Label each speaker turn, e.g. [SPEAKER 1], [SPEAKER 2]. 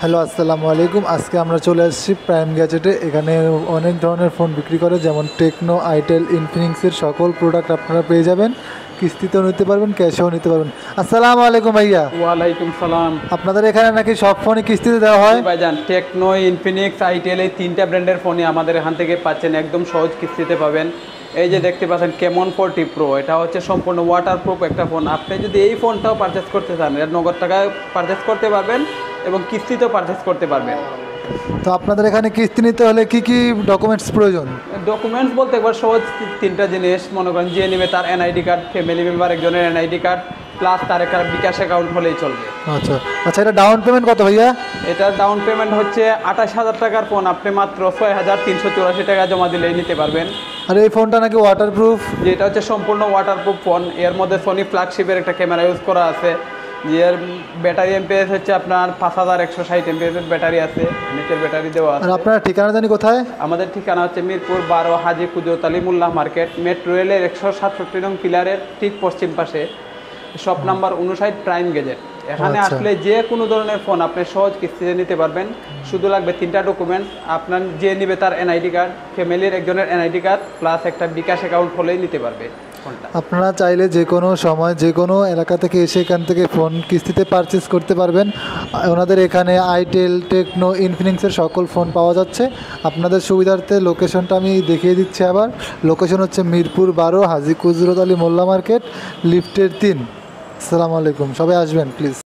[SPEAKER 1] Hello, আসসালামু আলাইকুম। আজকে আমরা চলে আসছি প্রাইম গ্যাজেটে। এখানে অনেক ধরনের ফোন বিক্রি করে, যেমন টেকনো, আইটেল, ইনফিনিক্সের সকল প্রোডাক্ট আপনারা পেয়ে যাবেন। কিস্তিতেও নিতে পারবেন, ক্যাশেও নিতে পারবেন। আসসালামু আলাইকুম ভাইয়া।
[SPEAKER 2] ওয়ালাইকুম সালাম।
[SPEAKER 1] আপনাদের এখানে নাকি সব ফোনই কিস্তিতে দেওয়া হয়?
[SPEAKER 2] ভাইজান, টেকনো, ইনফিনিক্স, আইটেল এই তিনটা ব্র্যান্ডের ফোনই আমাদের এখান থেকে পাচ্ছেন, একদম সহজ কিস্তিতে পাবেন। এই যে দেখতে পাচ্ছেন কেমন 40 প্রো, এটা হচ্ছে সম্পূর্ণ ওয়াটারপ্রুফ একটা ফোন। আপনি যদি এই ফোনটাও পারচেস করতে চান, এর নগদ টাকায় পারচেস করতে পারবেন এবং কিস্তিতেও পারচেস করতে পারবেন।
[SPEAKER 1] তো আপনাদের এখানে কিস্তি নিতে হলে কি কি ডকুমেন্টস প্রয়োজন?
[SPEAKER 2] ডকুমেন্টস বলতে একবার সহজ তিনটা জিনিস মনে করেন, যে নেবে তার এনআইডি কার্ড, ফ্যামিলি মেম্বার একজনের এনআইডি কার্ড, প্লাস তার একটা বিকাশ অ্যাকাউন্ট হলেই চলবে।
[SPEAKER 1] আচ্ছা আচ্ছা, এটা ডাউন পেমেন্ট কত ভাইয়া?
[SPEAKER 2] এটার ডাউন পেমেন্ট হচ্ছে 28,000 টাকার ফোন, আপনি মাত্র 6,384 টাকা জমা দিলেই নিতে পারবেন।
[SPEAKER 1] আর এই ফোনটা নাকি ওয়াটারপ্রুফ?
[SPEAKER 2] যেটা হচ্ছে সম্পূর্ণ ওয়াটারপ্রুফ ফোন। এর মধ্যে সোনি ফ্ল্যাগশিপের একটা ক্যামেরা ইউজ করা আছে। এর ব্যাটারি এমপিএস হচ্ছে আপনার 5160 এমপিএস ব্যাটারি আছে, নিচের ব্যাটারি দেওয়া আছে।
[SPEAKER 1] আর আপনার ঠিকানা জানি কোথায়?
[SPEAKER 2] আমাদের ঠিকানা হচ্ছে মিরপুর 12 হাজি কুদরত আলী মোল্লা মার্কেট, মেট্রো রেলের 167 নং পিলারের ঠিক পশ্চিম পাশে, শপ নাম্বার 59, প্রাইম গ্যাজেট। এখানে আসলে যে কোনো ধরনের ফোন আপনি সহজ কিস্তিতে নিতে পারবেন। শুধু লাগবে তিনটা ডকুমেন্টস। আপনার যে নেবে তার এনআইডি কার্ড, ফ্যামিলির একজনের এনআইডি কার্ড, প্লাস একটা বিকাশ অ্যাকাউন্ট হলেই নিতে পারবে ফোনটা।
[SPEAKER 1] আপনারা চাইলে যে কোনো সময় যে কোনো এলাকা থেকে এসে এখান থেকে ফোন কিস্তিতে পারচেস করতে পারবেন। ওনাদের এখানে আইটেল, টেকনো, ইনফিনিক্সের সকল ফোন পাওয়া যাচ্ছে। আপনাদের সুবিধার্থে লোকেশনটা আমি দেখিয়ে দিচ্ছি আবার। লোকেশন হচ্ছে মিরপুর 12 হাজি কুদরত আলী মোল্লা মার্কেট, লিফটের 3। আসসালামু আলাইকুম, সবাই আসবেন প্লিজ।